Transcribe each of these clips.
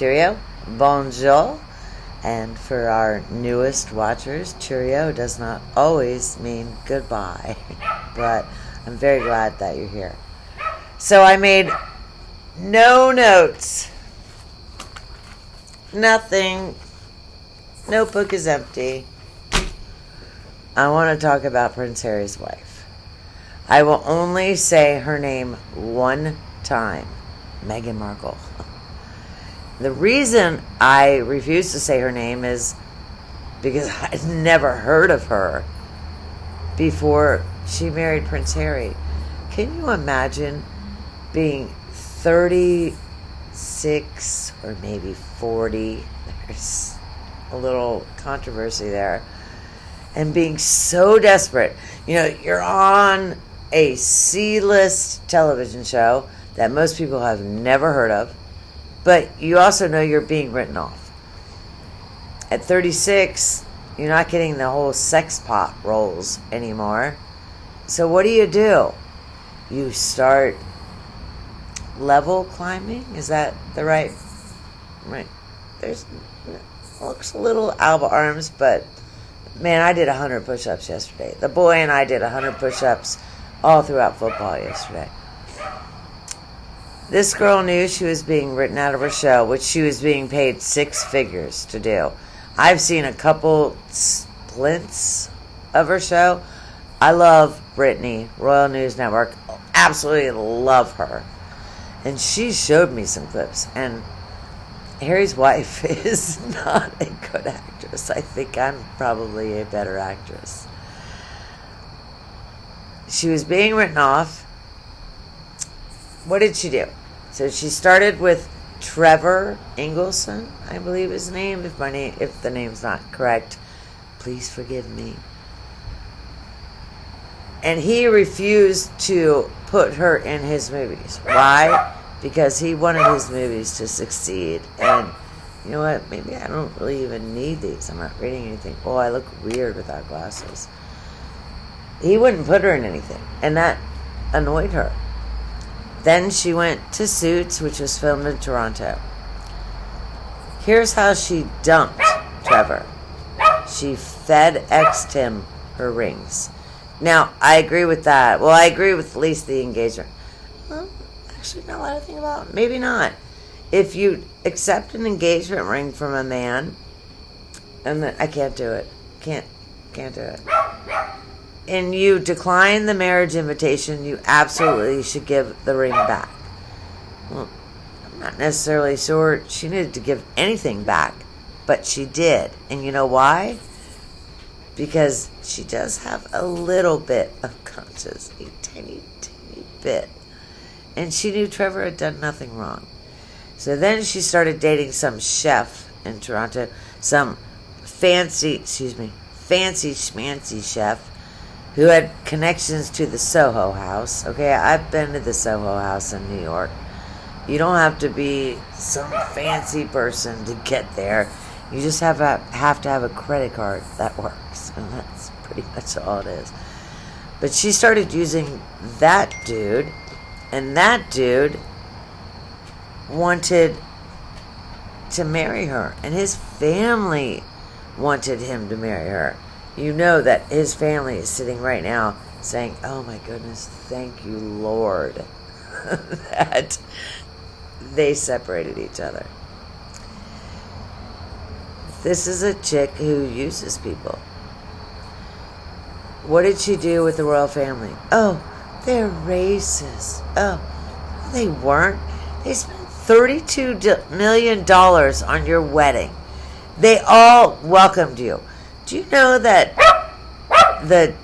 cheerio, bonjour. And for our newest watchers, cheerio does not always mean goodbye. But I'm very glad that you're here. So I made no notes. Nothing. Notebook is empty. I want to talk about Prince Harry's wife. I will only say her name one time. Meghan Markle. The reason I refuse to say her name is because I'd never heard of her before she married Prince Harry. Can you imagine being 36 or maybe 40? There's a little controversy there. And being so desperate. You know, you're on a C-list television show that most people have never heard of, but you also know you're being written off. At 36, you're not getting the whole sex pot roles anymore. So what do? You start level climbing? Is that the right? There's, looks a little Alba arms, but man, I did 100 push-ups yesterday. The boy and I did 100 push-ups all throughout football yesterday. This girl knew she was being written out of her show, which she was being paid 6 figures to do. I've seen a couple splints of her show. I love Brittany, Royal News Network. Absolutely love her. And she showed me some clips, and Harry's wife is not a good actress. I think I'm probably a better actress. She was being written off. What did she do? So she started with Trevor Ingleson, I believe his name. If the name's not correct, please forgive me. And he refused to put her in his movies. Why? Because he wanted his movies to succeed. And you know what? Maybe I don't really even need these. I'm not reading anything. Oh, I look weird without glasses. He wouldn't put her in anything. And that annoyed her. Then she went to Suits, which was filmed in Toronto. Here's how she dumped Trevor. She FedExed him her rings. Now, I agree with that. Well, I agree with at least the engagement. Well, actually, now that I think about it, maybe not. If you accept an engagement ring from a man, and I can't do it. Can't do it. And you decline the marriage invitation, you absolutely should give the ring back. Well, I'm not necessarily sure she needed to give anything back, but she did. And you know why? Because she does have a little bit of conscience, a tiny bit. And she knew Trevor had done nothing wrong. So then she started dating some chef in Toronto, some fancy schmancy chef who had connections to the Soho House. Okay, I've been to the Soho House in New York. You don't have to be some fancy person to get there. You just have to have a credit card that works. And that's pretty much all it is. But she started using that dude, and that dude wanted to marry her. And his family wanted him to marry her. You know that his family is sitting right now saying, oh my goodness, thank you, Lord, that they separated each other. This is a chick who uses people. What did she do with the royal family? Oh, they're racist. Oh, they weren't. They spent $32 million on your wedding. They all welcomed you. Do you know that the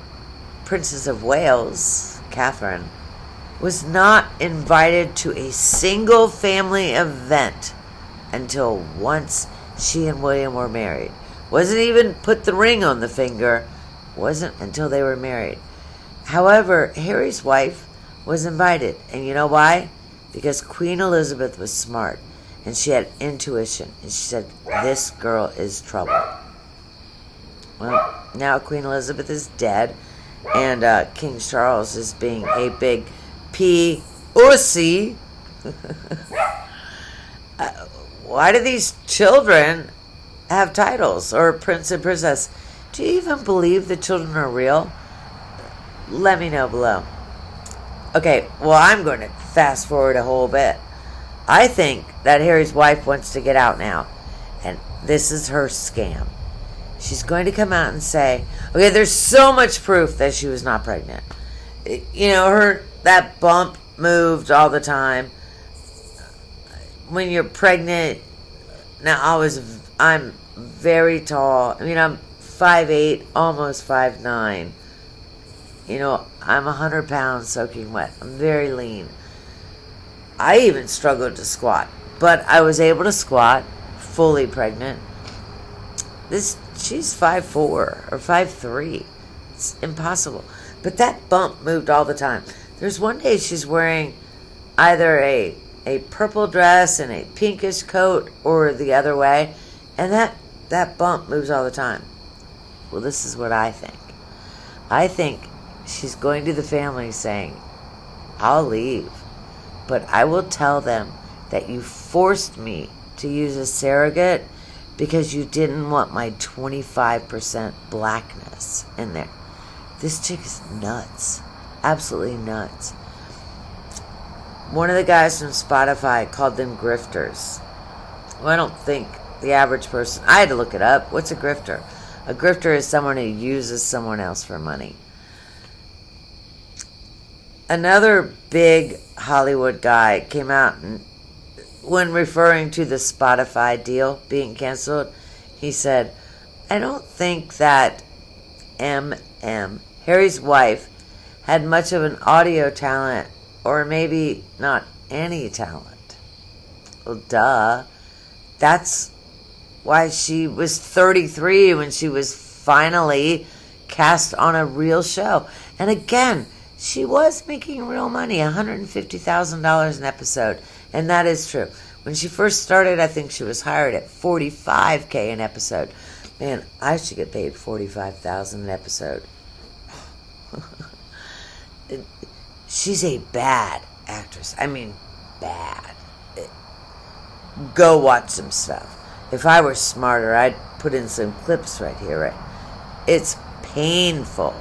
Princess of Wales, Catherine, was not invited to a single family event until once she and William were married? Wasn't even put the ring on the finger. Wasn't until they were married. However, Harry's wife was invited. And you know why? Because Queen Elizabeth was smart. And she had intuition. And she said, this girl is trouble. Well, now Queen Elizabeth is dead. And King Charles is being a big pussy. why do these children have titles or prince and princess? Do you even believe the children are real? Let me know below. Okay, well, I'm going to fast forward a whole bit. I think that Harry's wife wants to get out now, and this is her scam. She's going to come out and say, okay, there's so much proof that she was not pregnant. You know, that bump moved all the time. When you're pregnant, now I'm very tall. I mean, I'm 5'8", almost 5'9". You know, I'm 100 pounds soaking wet. I'm very lean. I even struggled to squat, but I was able to squat fully pregnant. She's 5'4" or 5'3". It's impossible. But that bump moved all the time. There's one day she's wearing either a purple dress and a pinkish coat or the other way, and that bump moves all the time. Well, this is what I think. I think she's going to the family saying, I'll leave, but I will tell them that you forced me to use a surrogate because you didn't want my 25% blackness in there. This chick is nuts. Absolutely nuts. One of the guys from Spotify called them grifters. Well, I don't think the average person... I had to look it up. What's a grifter? A grifter is someone who uses someone else for money. Another big Hollywood guy came out and, when referring to the Spotify deal being canceled, he said, I don't think that Harry's wife, had much of an audio talent, or maybe not any talent. Well, duh. That's why she was 33 when she was finally cast on a real show. And again, she was making real money, $150,000 an episode. And that is true. When she first started, I think she was hired at $45K an episode. Man, I should get paid $45,000 an episode. She's a bad actress. I mean, bad. Go watch some stuff. If I were smarter, I'd put in some clips right here, right? It's painful.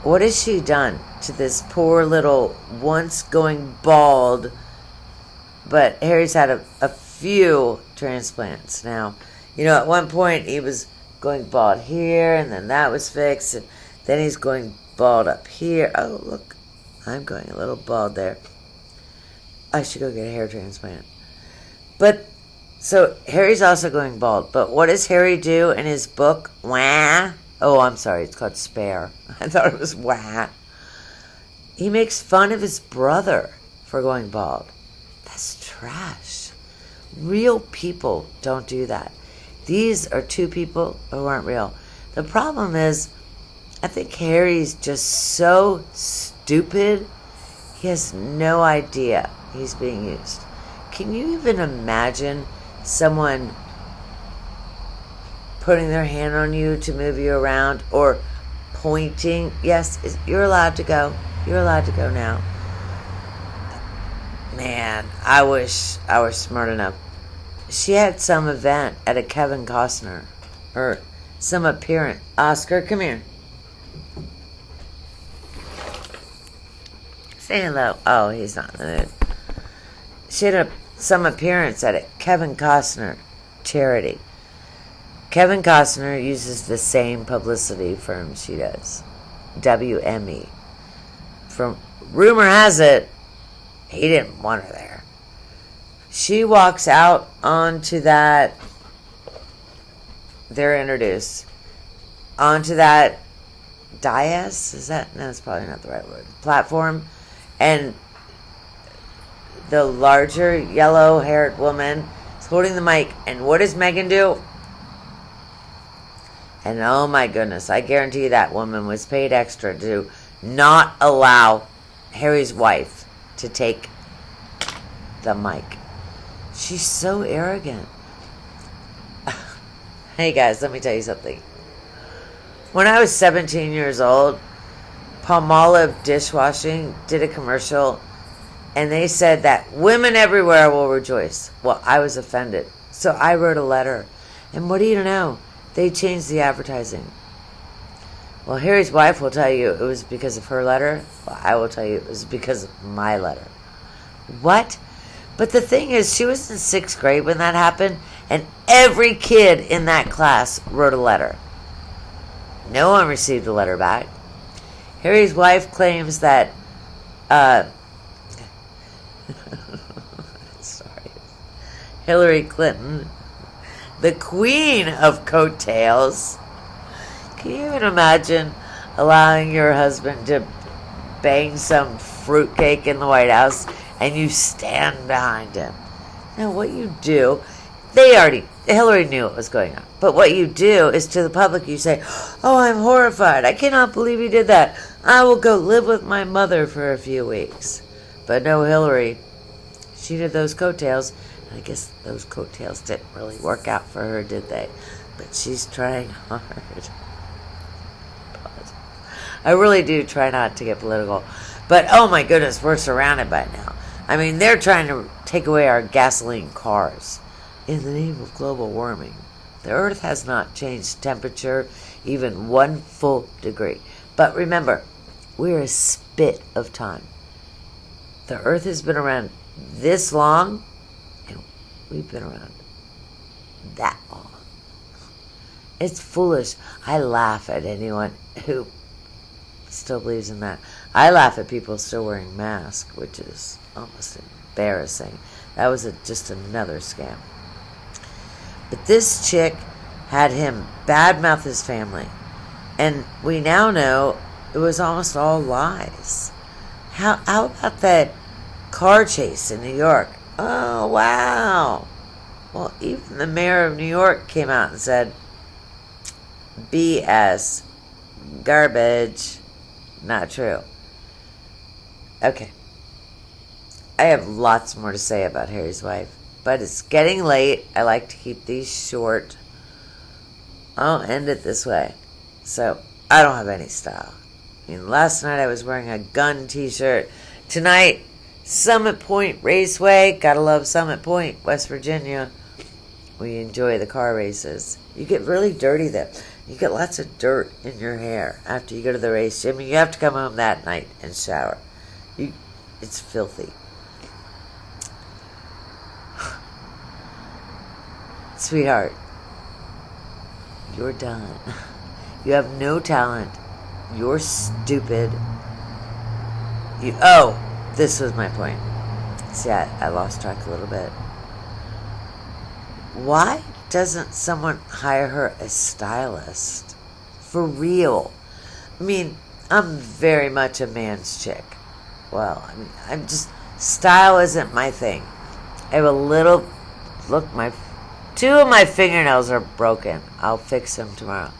What has she done to this poor little, once going bald, but Harry's had a few transplants now. You know, at one point he was going bald here, and then that was fixed, and then he's going bald up here. Oh, look, I'm going a little bald there. I should go get a hair transplant. But, so Harry's also going bald. But what does Harry do in his book? Wah. Oh, I'm sorry, it's called Spare. I thought it was wah. He makes fun of his brother for going bald. That's trash. Real people don't do that. These are two people who aren't real. The problem is, I think Harry's just so stupid, he has no idea he's being used. Can you even imagine someone putting their hand on you to move you around, or pointing? Yes, you're allowed to go. You're allowed to go now. Man, I wish I were smart enough. She had some event at a Kevin Costner, or some appearance. Oscar, come here. Say hello. Oh, he's not in the mood. She had some appearance at a Kevin Costner charity. Kevin Costner uses the same publicity firm she does, WME. From rumor has it, he didn't want her there. She walks out onto that, they're introduced, onto that dais, is that? No, that's probably not the right word. Platform. And the larger yellow-haired woman is holding the mic. And what does Megan do? And oh my goodness, I guarantee you that woman was paid extra to not allow Harry's wife to take the mic. She's so arrogant. Hey guys, let me tell you something. When I was 17 years old, Palmolive Dishwashing did a commercial And they said that women everywhere will rejoice. Well, I was offended. So I wrote a letter. And what do you know? They changed the advertising. Well, Harry's wife will tell you it was because of her letter. Well, I will tell you it was because of my letter. What? But the thing is, she was in 6th grade when that happened, and every kid in that class wrote a letter. No one received a letter back. Harry's wife claims that sorry, Hillary Clinton, the queen of coattails. Can you even imagine allowing your husband to bang some fruitcake in the White House and you stand behind him? Now, what you do, Hillary knew what was going on. But what you do is to the public, you say, oh, I'm horrified. I cannot believe he did that. I will go live with my mother for a few weeks. But no, Hillary, she did those coattails. I guess those coattails didn't really work out for her, did they? But she's trying hard. I really do try not to get political. But, oh my goodness, we're surrounded by it now. I mean, they're trying to take away our gasoline cars in the name of global warming. The Earth has not changed temperature even 1 full degree. But remember, we're a spit of time. The Earth has been around this long, and we've been around that long. It's foolish. I laugh at anyone who still believes in that. I laugh at people still wearing masks, which is almost embarrassing. That was just another scam. But this chick had him badmouth his family. And we now know it was almost all lies. How about that car chase in New York? Oh, wow. Well, even the mayor of New York came out and said, BS. Garbage. Not true. Okay. I have lots more to say about Harry's wife, but it's getting late. I like to keep these short. I'll end it this way. So, I don't have any style. I mean, last night I was wearing a gun t-shirt. Tonight, Summit Point Raceway. Gotta love Summit Point, West Virginia. We enjoy the car races. You get really dirty though. You get lots of dirt in your hair after you go to the race. I mean, you have to come home that night and shower. It's filthy. Sweetheart, you're done. You have no talent. You're stupid. This was my point. See, I lost track a little bit. Why doesn't someone hire her as stylist? For real. I mean, I'm very much a man's chick. Well, I mean, style isn't my thing. I have a little, look, 2 of my fingernails are broken. I'll fix them tomorrow.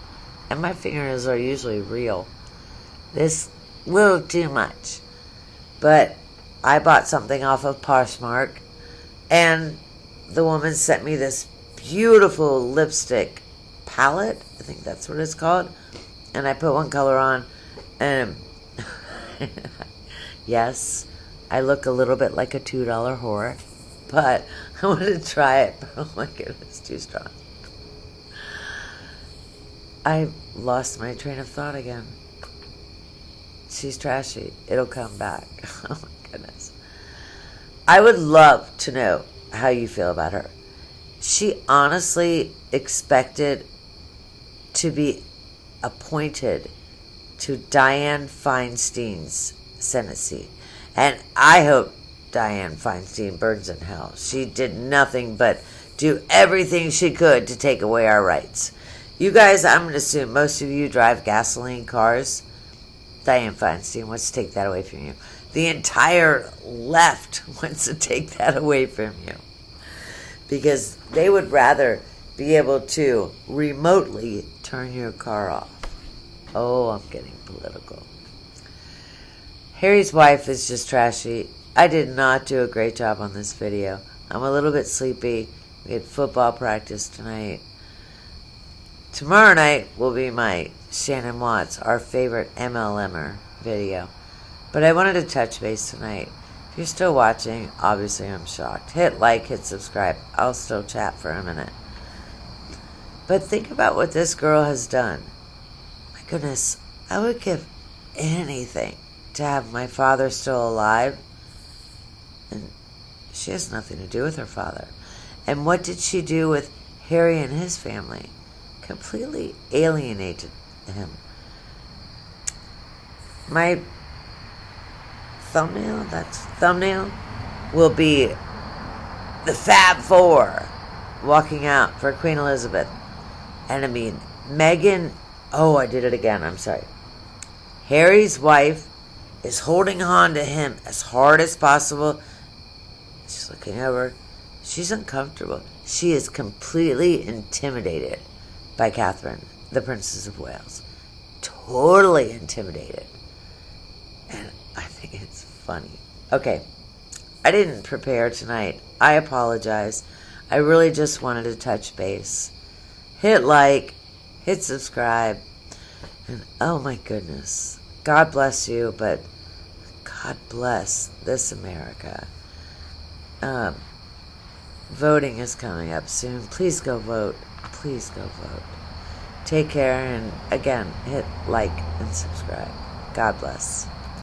And my fingernails are usually real. This little too much. But I bought something off of Poshmark, and the woman sent me this beautiful lipstick palette. I think that's what it's called. And I put one color on, and yes, I look a little bit like a $2 whore, but I wanted to try it. But oh my goodness, it's too strong. I lost my train of thought again. She's trashy. It'll come back. Oh my goodness. I would love to know how you feel about her. She honestly expected to be appointed to Dianne Feinstein's Senate seat. And I hope Dianne Feinstein burns in hell. She did nothing but do everything she could to take away our rights. You guys, I'm going to assume most of you drive gasoline cars. Dianne Feinstein wants to take that away from you. The entire left wants to take that away from you. Because they would rather be able to remotely turn your car off. Oh, I'm getting political. Harry's wife is just trashy. I did not do a great job on this video. I'm a little bit sleepy. We had football practice tonight. Tomorrow night will be my Shannon Watts, our favorite MLMer video. But I wanted to touch base tonight If you're still watching, obviously I'm shocked. Hit like, hit subscribe. I'll still chat for a minute. But think about what this girl has done. My goodness, I would give anything to have my father still alive. And she has nothing to do with her father. And what did she do with Harry and his family? Completely alienated him. My thumbnail will be the Fab Four walking out for Queen Elizabeth. And I mean, Meghan, oh, I did it again, I'm sorry. Harry's wife is holding on to him as hard as possible. She's looking over. She's uncomfortable. She is completely intimidated by Catherine, the Princess of Wales. Totally intimidated. And I think it's funny. Okay, I didn't prepare tonight. I apologize. I really just wanted to touch base. Hit like, hit subscribe, and oh my goodness, God bless you, but God bless this America. Voting is coming up soon. Please go vote. Please go vote. Take care, and again, hit like and subscribe. God bless.